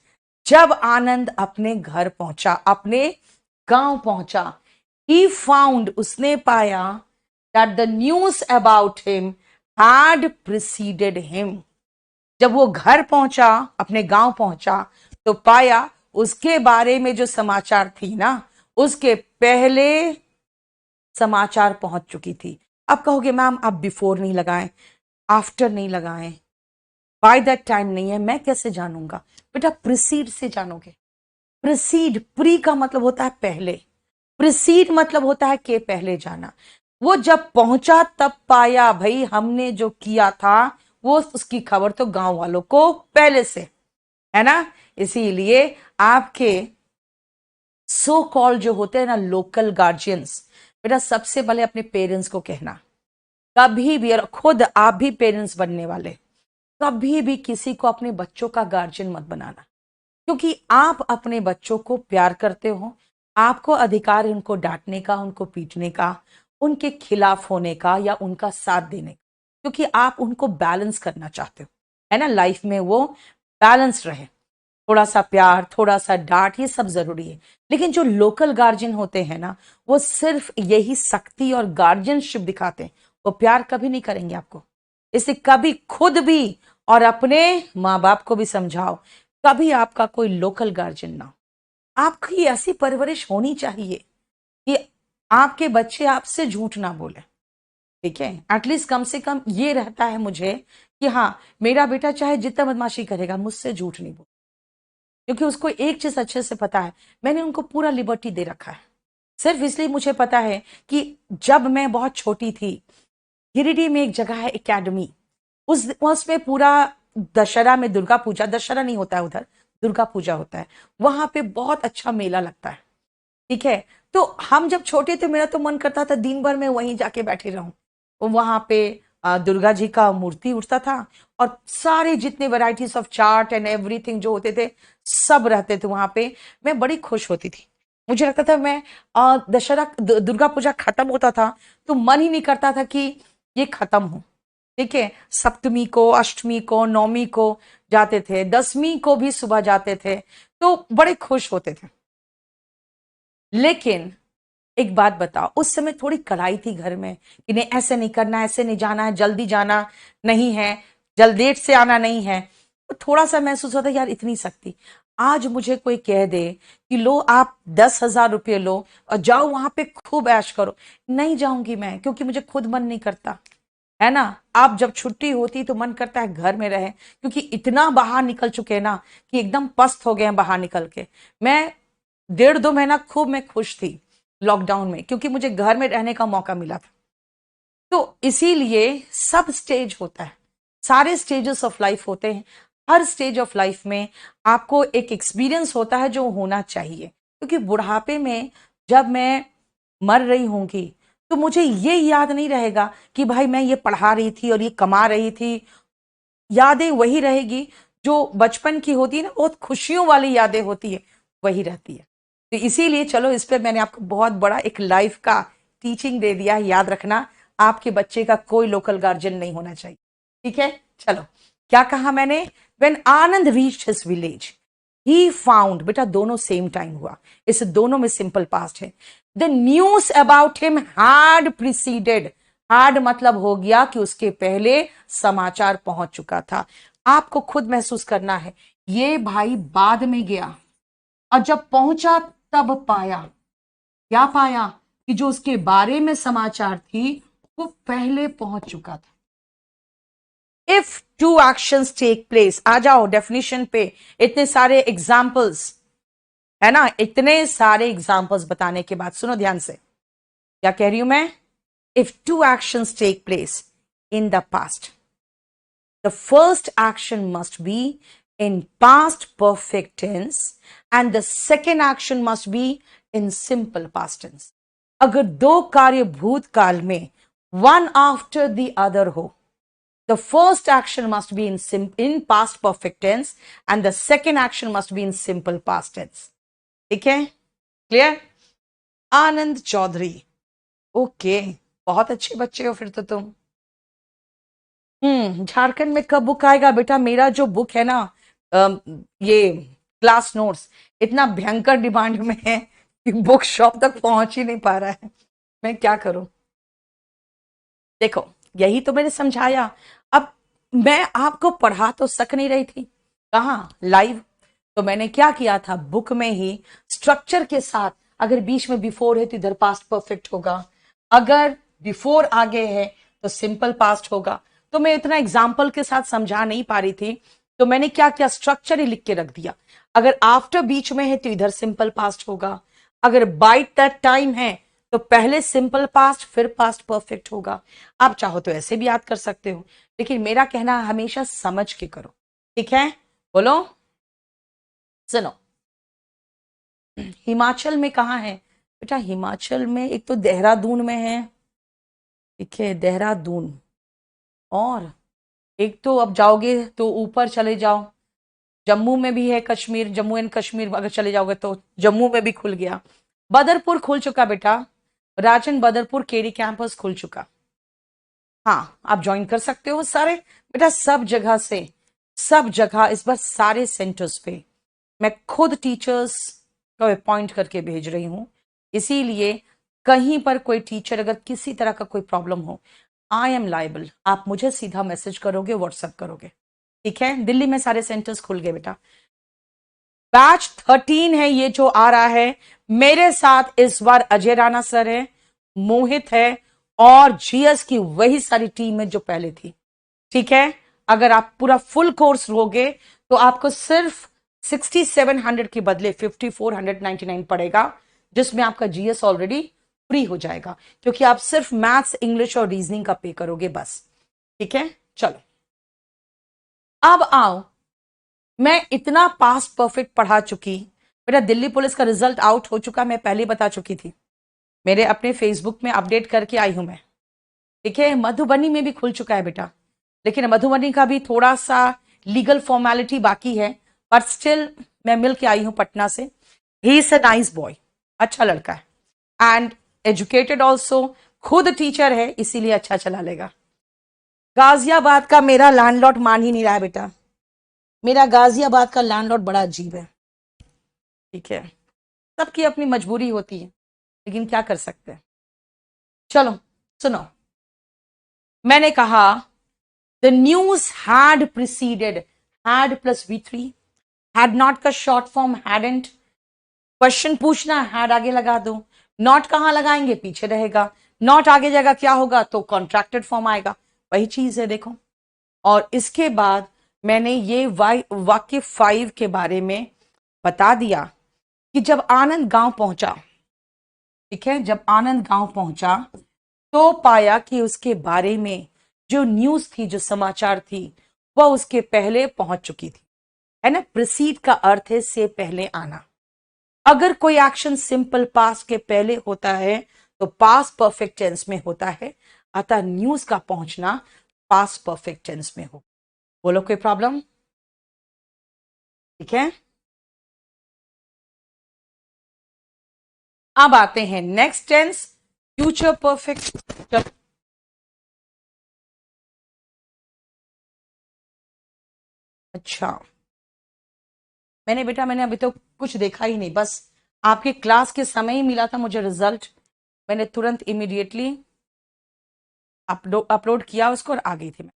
जब आनंद अपने घर पहुंचा, अपने गांव पहुंचा, ही फाउंड, उसने पाया, that the news about him had preceded him. जब वो घर पहुंचा, अपने गांव पहुंचा, तो पाया उसके बारे में जो समाचार थी ना, उसके पहले समाचार पहुंच चुकी थी। अब कहोगे मैम आप बिफोर नहीं लगाएं, आफ्टर नहीं लगाएं, बाय दैट टाइम नहीं है, मैं कैसे जानूंगा? बेटा प्रिसीड से जानोगे। प्रिसीड, प्री का मतलब होता है पहले, प्रिसीड मतलब होता है कि पहले जाना। वो जब पहुंचा तब पाया भाई हमने जो किया था वो, उसकी खबर तो गांव वालों को पहले से, है ना। इसीलिए आपके सो कॉल्ड जो होते हैं ना लोकल गार्जियंस, बेटा सबसे पहले अपने पेरेंट्स को कहना, कभी भी, और खुद आप भी पेरेंट्स बनने वाले, कभी भी किसी को अपने बच्चों का गार्जियन मत बनाना, क्योंकि आप अपने बच्चों को प्यार करते हो, आपको अधिकार है उनको डांटने का, उनको पीटने का, उनके खिलाफ होने का या उनका साथ देने का, क्योंकि आप उनको बैलेंस करना चाहते हो, है ना। लाइफ में वो बैलेंस रहे, थोड़ा सा प्यार, थोड़ा सा डांट, ये सब जरूरी है। लेकिन जो लोकल गार्जियन होते हैं ना, वो सिर्फ यही सख्ती और गार्जियनशिप दिखाते हैं, वो प्यार कभी नहीं करेंगे आपको। इसे कभी खुद भी और अपने माँ बाप को भी समझाओ, कभी आपका कोई लोकल गार्जियन ना हो। आपकी ऐसी परवरिश होनी चाहिए कि आपके बच्चे आपसे झूठ ना बोले, ठीक है। एटलीस्ट कम से कम ये रहता है मुझे कि हाँ, मेरा बेटा चाहे जितना बदमाशी करेगा मुझसे झूठ नहीं बोले, क्योंकि उसको एक चीज अच्छे से पता है, मैंने उनको पूरा लिबर्टी दे रखा है। सिर्फ इसलिए मुझे पता है कि जब मैं बहुत छोटी थी, गिरिडीह में एक जगह है एकेडमी, उसमें पूरा दशहरा में, दुर्गा पूजा, दशहरा नहीं होता है उधर, दुर्गा पूजा होता है, वहां पे बहुत अच्छा मेला लगता है, ठीक है। तो हम जब छोटे थे, मेरा तो मन करता था दिन भर मैं वहीं जाके बैठे रहूं। वहां पे दुर्गा जी का मूर्ति उठता था, और सारे जितने varieties of chart and everything जो होते थे, सब रहते थे वहां पे। मैं बड़ी खुश होती थी, मुझे लगता था मैं दशहरा दुर्गा पूजा खत्म होता था तो मन ही नहीं करता था कि ये खत्म हो, ठीक है। सप्तमी को, अष्टमी को, नौमी को जाते थे, दसवीं को भी सुबह जाते थे, तो बड़े खुश होते थे। लेकिन एक बात बताओ, उस समय थोड़ी कड़ाई थी घर में कि नहीं ऐसे नहीं करना, ऐसे नहीं जाना है, जल्दी जाना नहीं है, जल्द लेट से आना नहीं है। तो थोड़ा सा महसूस होता है यार इतनी सख्ती। आज मुझे कोई कह दे कि लो आप 10,000 रुपये लो और जाओ वहां पे खूब ऐश करो, नहीं जाऊंगी मैं, क्योंकि मुझे खुद मन नहीं करता, है ना। आप जब छुट्टी होती तो मन करता है घर में रहे, क्योंकि इतना बाहर निकल चुके हैं ना कि एकदम पस्त हो गए हैं बाहर निकल के। मैं 1.5-2 महीना खूब मैं खुश थी लॉकडाउन में, क्योंकि मुझे घर में रहने का मौका मिला था। तो इसीलिए सब स्टेज होता है, सारे स्टेजेस ऑफ लाइफ होते हैं, हर स्टेज ऑफ लाइफ में आपको एक एक्सपीरियंस होता है जो होना चाहिए। क्योंकि बुढ़ापे में जब मैं मर रही होंगी तो मुझे ये याद नहीं रहेगा कि भाई मैं ये पढ़ा रही थी और ये कमा रही थी। यादें वही रहेगी जो बचपन की होती है ना, बहुत खुशियों वाली यादें होती है, वही रहती है। तो इसीलिए चलो, इस पे मैंने आपको बहुत बड़ा एक लाइफ का टीचिंग दे दिया है। याद रखना, आपके बच्चे का कोई लोकल गार्जियन नहीं होना चाहिए, ठीक है। चलो, क्या कहा मैंने? When Anand reached his village, he found, बेटा दोनों सेम टाइम हुआ, इस दोनों में सिंपल पास्ट है। The news about him had preceded, had मतलब हो गया कि उसके पहले समाचार पहुंच चुका था। आपको खुद महसूस करना है, ये भाई बाद में गया और जब पहुंचा तब पाया, क्या पाया? कि जो उसके बारे में समाचार थी वो पहले पहुंच चुका था। If two actions take place, आ जाओ डेफिनेशन पे, इतने सारे एग्जाम्पल्स है ना, इतने सारे एग्जाम्पल्स बताने के बाद सुनो ध्यान से, क्या कह रही हूं मैं? If two actions take place in the past, the first action must be in past perfect tense and the second action must be in simple past tense. अगर दो कार्य भूतकाल में वन आफ्टर द अदर हो, the first action must be in past perfect tense and the second action must be in simple past tense. ठीक है, clear? आनंद Chaudhary, okay, बहुत अच्छे बच्चे हो फिर तो तुम। झारखंड में कब बुक आएगा बेटा? मेरा जो बुक है ना, ये क्लास नोट्स इतना भयंकर डिमांड में है कि बुक शॉप तक पहुंच ही नहीं पा रहा है, मैं क्या करूं? देखो, यही तो मैंने समझाया। अब मैं आपको पढ़ा तो सक नहीं रही थी, कहाँ लाइव। तो मैंने क्या किया था, बुक में ही स्ट्रक्चर के साथ, अगर बीच में बिफोर है तो इधर पास्ट परफेक्ट होगा, अगर बिफोर आगे है तो सिंपल पास्ट होगा। तो मैं इतना एग्जाम्पल के साथ समझा नहीं पा रही थी, तो मैंने क्या किया, स्ट्रक्चर ही लिख के रख दिया। अगर आफ्टर बीच में है तो इधर सिंपल पास्ट होगा, अगर बाय दैट टाइम है तो पहले सिंपल पास्ट फिर पास्ट परफेक्ट होगा। आप चाहो तो ऐसे भी याद कर सकते हो, लेकिन मेरा कहना हमेशा समझ के करो, ठीक है? बोलो, सुनो, हिमाचल में कहाँ है बेटा? हिमाचल में एक तो देहरादून में है, ठीक है, देहरादून, और एक तो अब जाओगे तो ऊपर चले जाओ, जम्मू में भी है, कश्मीर, जम्मू एंड कश्मीर अगर चले जाओगे तो जम्मू में भी खुल गया। बदरपुर खुल चुका बेटा, राजन बदरपुर केडी कैंपस खुल चुका। हाँ, आप ज्वाइन कर सकते हो सारे बेटा, सब जगह से, सब जगह इस बार सारे सेंटर्स पे मैं खुद टीचर्स को अपॉइंट करके भेज रही हूं। इसीलिए कहीं पर कोई टीचर अगर किसी तरह का कोई प्रॉब्लम हो, आई एम लाइबल, आप मुझे सीधा मैसेज करोगे, व्हाट्सएप करोगे, ठीक है? दिल्ली में सारे सेंटर्स खुल गए बेटा। बैच 13 है ये जो आ रहा है, मेरे साथ इस बार अजय राणा सर है, मोहित है, और जीएस की वही सारी टीम है जो पहले थी, ठीक है? अगर आप पूरा फुल कोर्स लोगे तो आपको सिर्फ 6700 के बदले 5499 पड़ेगा, जिसमें आपका जीएस ऑलरेडी फ्री हो जाएगा, क्योंकि आप सिर्फ मैथ्स, इंग्लिश और रीजनिंग का पे करोगे बस, ठीक है? चलो, अब आओ, मैं इतना पास्ट परफेक्ट पढ़ा चुकी बेटा, दिल्ली पुलिस का रिजल्ट आउट हो चुका, मैं पहले बता चुकी थी, मेरे अपने फेसबुक में अपडेट करके आई हूं मैं, ठीक है? मधुबनी में भी खुल चुका है बेटा, लेकिन मधुबनी का भी थोड़ा सा लीगल फॉर्मेलिटी बाकी है, बट स्टिल मैं मिल के आई हूं पटना से। He is a nice boy, अच्छा लड़का है, एंड एजुकेटेड ऑल्सो, खुद टीचर है, इसीलिए अच्छा चला लेगा। गाजियाबाद का मेरा लैंडलॉर्ड मान ही नहीं रहा है बेटा, मेरा गाजियाबाद का लैंडलॉर्ड बड़ा अजीब है, ठीक है? सबकी अपनी मजबूरी होती है, लेकिन क्या कर सकते हैं। चलो सुनो, मैंने कहा the news had preceded, had plus V3, had not का शॉर्ट फॉर्म हैडंट, क्वेश्चन पूछना, हैड आगे लगा दो, नॉट कहां लगाएंगे, पीछे रहेगा, नॉट आगे जाएगा क्या होगा, तो कॉन्ट्रैक्टेड फॉर्म आएगा, वही चीज है देखो। और इसके बाद मैंने ये वाक्य 5 के बारे में बता दिया कि जब आनंद गांव पहुंचा, ठीक है, जब आनंद गांव पहुंचा तो पाया कि उसके बारे में जो न्यूज थी, जो समाचार थी, वह उसके पहले पहुंच चुकी थी, है ना? प्रीसीड का अर्थ है से पहले आना। अगर कोई एक्शन सिंपल पास्ट के पहले होता है तो पास्ट परफेक्ट टेंस में होता है, अतः न्यूज का पहुंचना पास्ट परफेक्ट टेंस में हो। बोलो, कोई प्रॉब्लम? ठीक है, अब आते हैं नेक्स्ट टेंस, फ्यूचर परफेक्ट। अच्छा, मैंने अभी तो कुछ देखा ही नहीं, बस आपके क्लास के समय ही मिला था मुझे रिजल्ट, मैंने तुरंत इमीडिएटली अपलोड किया उसको और आ गई थी मैं।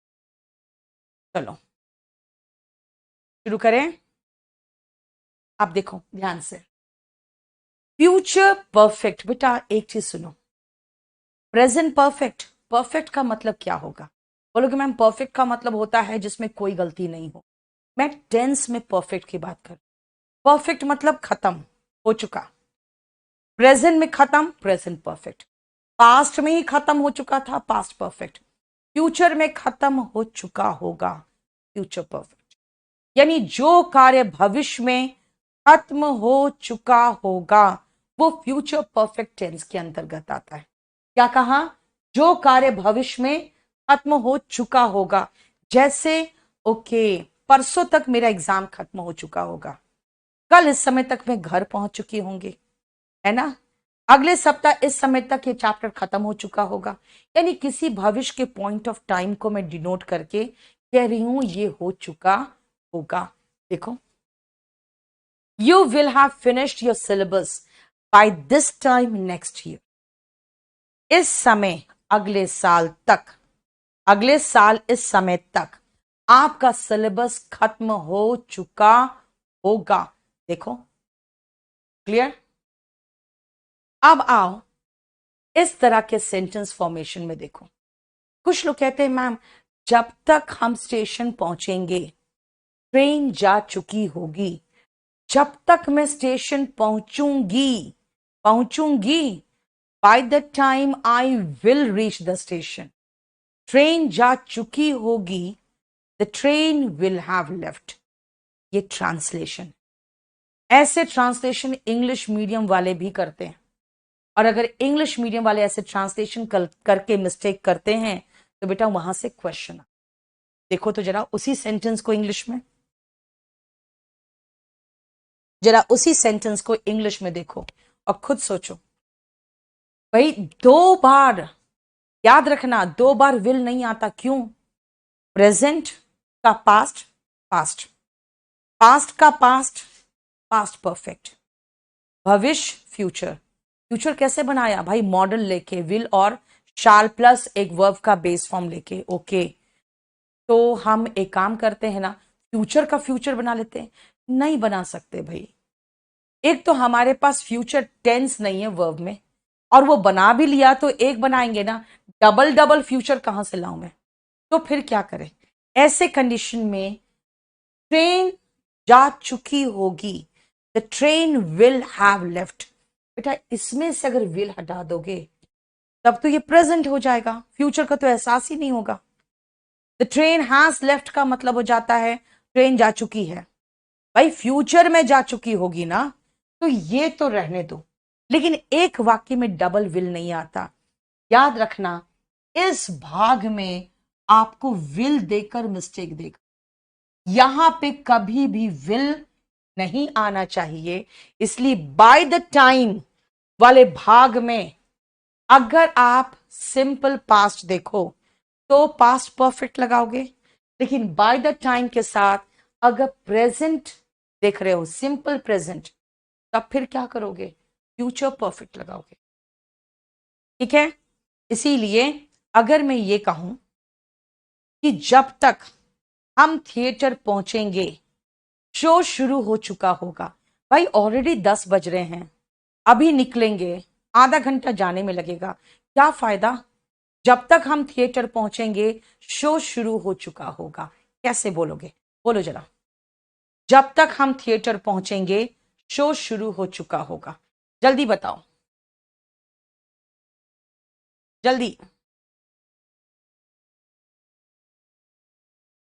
चलो शुरू करें। आप देखो ध्यान से, फ्यूचर परफेक्ट बेटा, एक चीज सुनो, प्रेजेंट परफेक्ट, परफेक्ट का मतलब क्या होगा? बोलोगे मैम परफेक्ट का मतलब होता है जिसमें कोई गलती नहीं हो। मैं टेंस में परफेक्ट की बात कर, परफेक्ट मतलब खत्म हो चुका, प्रेजेंट में खत्म, प्रेजेंट परफेक्ट, पास्ट में ही खत्म हो चुका था, पास्ट परफेक्ट, फ्यूचर में खत्म हो चुका होगा, फ्यूचर परफेक्ट। यानी जो कार्य भविष्य में खत्म हो चुका होगा वो फ्यूचर परफेक्ट टेंस के अंतर्गत आता है। क्या कहा? जो कार्य भविष्य में खत्म हो चुका होगा। जैसे ओके, परसों तक मेरा एग्जाम खत्म हो चुका होगा, कल इस समय तक मैं घर पहुंच चुकी होंगी, है ना, अगले सप्ताह इस समय तक ये चैप्टर खत्म हो चुका होगा। यानी किसी भविष्य के पॉइंट ऑफ टाइम को मैं डिनोट करके कह रही हूं ये हो चुका होगा। देखो, you will have finished your syllabus by this time next year. इस समय अगले साल तक, अगले साल इस समय तक आपका सिलेबस खत्म हो चुका होगा। देखो, क्लियर? अब आओ इस तरह के सेंटेंस फॉर्मेशन में देखो। कुछ लोग कहते हैं मैम जब तक हम स्टेशन पहुंचेंगे ट्रेन जा चुकी होगी। जब तक मैं स्टेशन पहुंचूंगी, by the time I will reach the station, train जा चुकी होगी, the train will have left. ये ट्रांसलेशन, ऐसे ट्रांसलेशन इंग्लिश मीडियम वाले भी करते हैं। और अगर इंग्लिश मीडियम वाले ऐसे ट्रांसलेशन करके मिस्टेक करते हैं तो बेटा वहां से क्वेश्चन। देखो तो जरा उसी सेंटेंस को इंग्लिश में, जरा उसी सेंटेंस को इंग्लिश में देखो और खुद सोचो। भाई 2 बार, याद रखना 2 बार विल नहीं आता। क्यों? प्रेजेंट का पास्ट, पास्ट का पास्ट, पास्ट परफेक्ट, भविष्य फ्यूचर। फ्यूचर कैसे बनाया भाई? मॉडल लेके, विल और शाल प्लस एक वर्ब का बेस फॉर्म लेके। ओके, तो हम एक काम करते हैं ना, फ्यूचर का फ्यूचर बना लेते हैं। नहीं बना सकते भाई। एक तो हमारे पास फ्यूचर टेंस नहीं है वर्ब में, और वो बना भी लिया तो एक बनाएंगे ना, डबल डबल फ्यूचर कहां से लाऊं मैं? तो फिर क्या करें? ऐसे कंडीशन में ट्रेन जा चुकी होगी, the train will have left. बेटा इसमें से अगर विल हटा दोगे तब तो ये प्रेजेंट हो जाएगा, फ्यूचर का तो एहसास ही नहीं होगा। द ट्रेन हैज लेफ्ट का मतलब हो जाता है ट्रेन जा चुकी है। भाई फ्यूचर में जा चुकी होगी ना, तो ये तो रहने दो। लेकिन एक वाक्य में डबल विल नहीं आता। याद रखना, इस भाग में आपको विल देकर मिस्टेक देगा। यहां पे कभी भी विल नहीं आना चाहिए। इसलिए बाय द टाइम वाले भाग में अगर आप सिंपल पास्ट देखो तो पास्ट परफेक्ट लगाओगे, लेकिन बाय द टाइम के साथ अगर प्रेजेंट देख रहे हो, सिंपल प्रेजेंट, तब फिर क्या करोगे? फ्यूचर परफेक्ट लगाओगे। ठीक है? इसीलिए अगर मैं ये कहूं कि जब तक हम थिएटर पहुंचेंगे शो शुरू हो चुका होगा। भाई ऑलरेडी 10 बज रहे हैं, अभी निकलेंगे, आधा घंटा जाने में लगेगा, क्या फायदा? जब तक हम थिएटर पहुंचेंगे शो शुरू हो चुका होगा। कैसे बोलोगे? बोलो जरा। जब तक हम थिएटर पहुंचेंगे शो शुरू हो चुका होगा। जल्दी बताओ, जल्दी।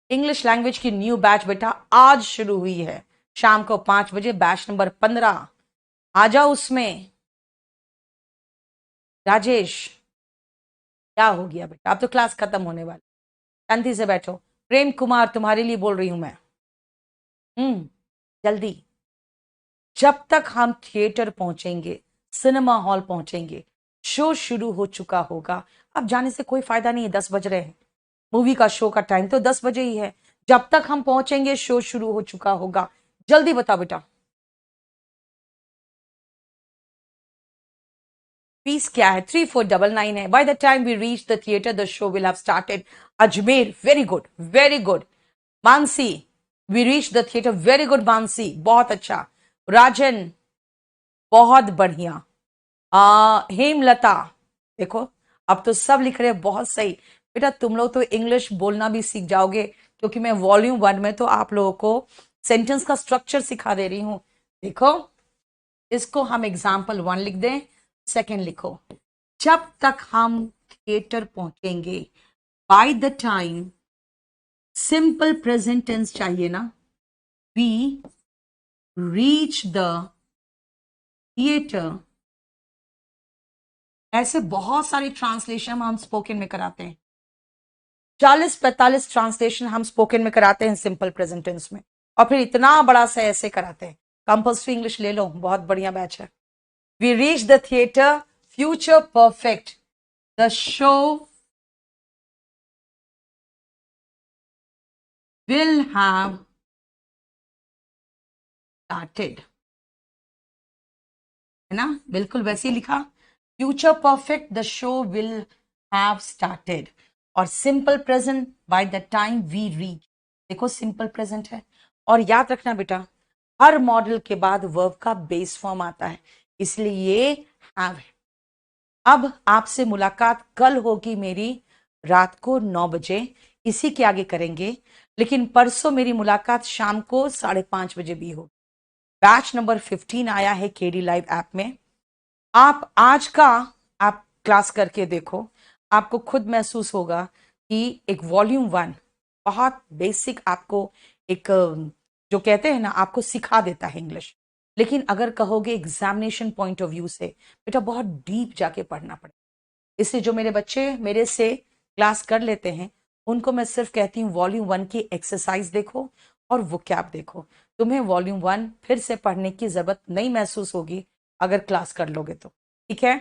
इंग्लिश लैंग्वेज की न्यू बैच बेटा आज शुरू हुई है, शाम को 5 बजे, बैच नंबर 15। आ जाओ उसमें। राजेश, क्या हो गया बेटा? अब तो क्लास खत्म होने वाली, शांति से बैठो। प्रेम कुमार, तुम्हारे लिए बोल रही हूं मैं। जल्दी। जब तक हम थिएटर पहुंचेंगे, सिनेमा हॉल पहुंचेंगे, शो शुरू हो चुका होगा। अब जाने से कोई फायदा नहीं है, 10 बज रहे हैं, मूवी का शो का टाइम तो 10 बजे ही है। जब तक हम पहुंचेंगे शो शुरू हो चुका होगा। जल्दी बताओ बेटा। फीस क्या है? 3499 है। By the time we reach the theatre the show will have started. Ajmer, very good, very good. Mansi, we reach the theatre, very good Mansi, बहुत अच्छा। राजन, बहुत बढ़िया। हेमलता, देखो अब तो सब लिख रहे हैं, बहुत सही। बेटा तुम लोग तो इंग्लिश बोलना भी सीख जाओगे, क्योंकि मैं वॉल्यूम 1 में तो आप लोगों को सेंटेंस का स्ट्रक्चर सिखा दे रही हूं। देखो, इसको हम एग्जाम्पल 1 लिख दें, सेकंड लिखो। जब तक हम थिएटर पहुंचेंगे, by the time, simple present tense चाहिए ना, वी रीच द थिएटर ऐसे बहुत सारी ट्रांसलेशन हम स्पोकन में कराते हैं, 40-45 ट्रांसलेशन हम स्पोकन में कराते हैं सिंपल प्रेजेंट टेंस में, और फिर इतना बड़ा सा ऐसे कराते हैं। कंपल्सरी इंग्लिश ले लो, बहुत बढ़िया बैच है। We reach the theatre, future perfect, the show will have started, है ना, बिल्कुल वैसे ही लिखा, future perfect the show will have started. और simple present, by the time we reach, देखो सिंपल प्रेजेंट है। और याद रखना बेटा, हर मॉडल के बाद वर्ब का बेस फॉर्म आता है, इसलिए ये हैव है। अब आपसे मुलाकात कल होगी मेरी रात को 9 बजे, इसी के आगे करेंगे, लेकिन परसों मेरी मुलाकात शाम को 5:30 बजे भी हो। बैच नंबर 15 आया है केडी लाइव ऐप में। आप आज का आप क्लास करके देखो, आपको खुद महसूस होगा कि एक वॉल्यूम 1 बहुत बेसिक आपको एक जो कहते हैं ना, आपको सिखा देता है इंग्लिश। लेकिन अगर कहोगे एग्जामिनेशन पॉइंट ऑफ व्यू से, बेटा बहुत डीप जाके पढ़ना पड़ेगा। इसलिए जो मेरे बच्चे मेरे से क्लास कर लेते हैं, उनको मैं सिर्फ कहती हूँ वॉल्यूम 1 की एक्सरसाइज देखो और वोकैब देखो। तुम्हें वॉल्यूम 1 फिर से पढ़ने की जरूरत नहीं महसूस होगी अगर क्लास कर लोगे तो, ठीक है।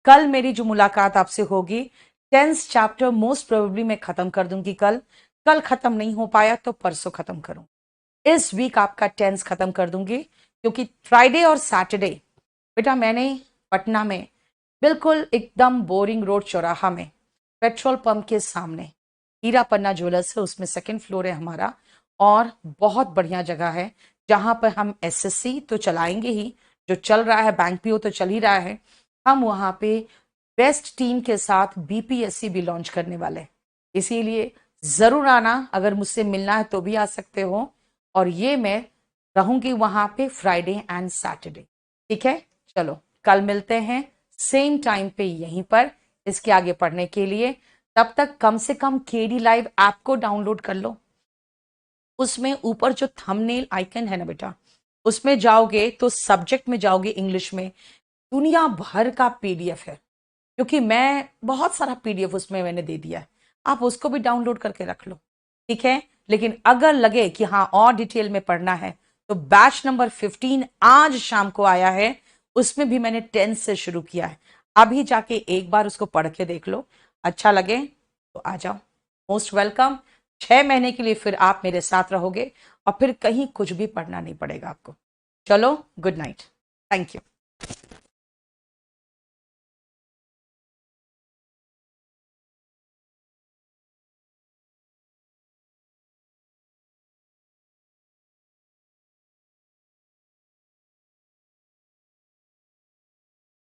कल मेरी जो मुलाकात आपसे होगी, 10th चैप्टर मोस्ट प्रोबेबली मैं खत्म कर दूंगी कल। कल खत्म नहीं हो पाया तो परसों खत्म करूं। इस वीक आपका 10th खत्म कर दूंगी, क्योंकि फ्राइडे और सैटरडे बेटा मैंने पटना में बिल्कुल एकदम बोरिंग रोड चौराहा में पेट्रोल पंप के सामने हीरा पन्ना ज्वेलर्स है, उसमें सेकंड फ्लोर है हमारा, और बहुत बढ़िया जगह है जहां पर हम एसएससी तो चलाएंगे ही, जो चल रहा है बैंक पीओ तो चल ही रहा है, हम वहां पे बेस्ट टीम के साथ बीपीएससी भी लॉन्च करने वाले हैं। इसीलिए जरूर आना, अगर मुझसे मिलना है तो भी आ सकते हो। और ये मैं रहूंगी वहां पे फ्राइडे एंड सैटरडे, ठीक है। चलो कल मिलते हैं सेम टाइम पे यहीं पर इसके आगे पढ़ने के लिए। तब तक कम से कम केडी लाइव ऐप को डाउनलोड कर लो। उसमें ऊपर जो थंबनेल आइकन है ना बेटा, उसमें जाओगे तो सब्जेक्ट में जाओगे इंग्लिश में, दुनिया भर का पीडीएफ है, क्योंकि मैं बहुत सारा पीडीएफ उसमें मैंने दे दिया है, आप उसको भी डाउनलोड करके रख लो, ठीक है। लेकिन अगर लगे कि हाँ और डिटेल में पढ़ना है, तो बैच नंबर 15 आज शाम को आया है, उसमें भी मैंने 10 से शुरू किया है। अभी जाके एक बार उसको पढ़ के देख लो, अच्छा लगे तो आ जाओ, मोस्ट वेलकम। 6 महीने के लिए फिर आप मेरे साथ रहोगे और फिर कहीं कुछ भी पढ़ना नहीं पड़ेगा आपको। चलो गुड नाइट, थैंक यू।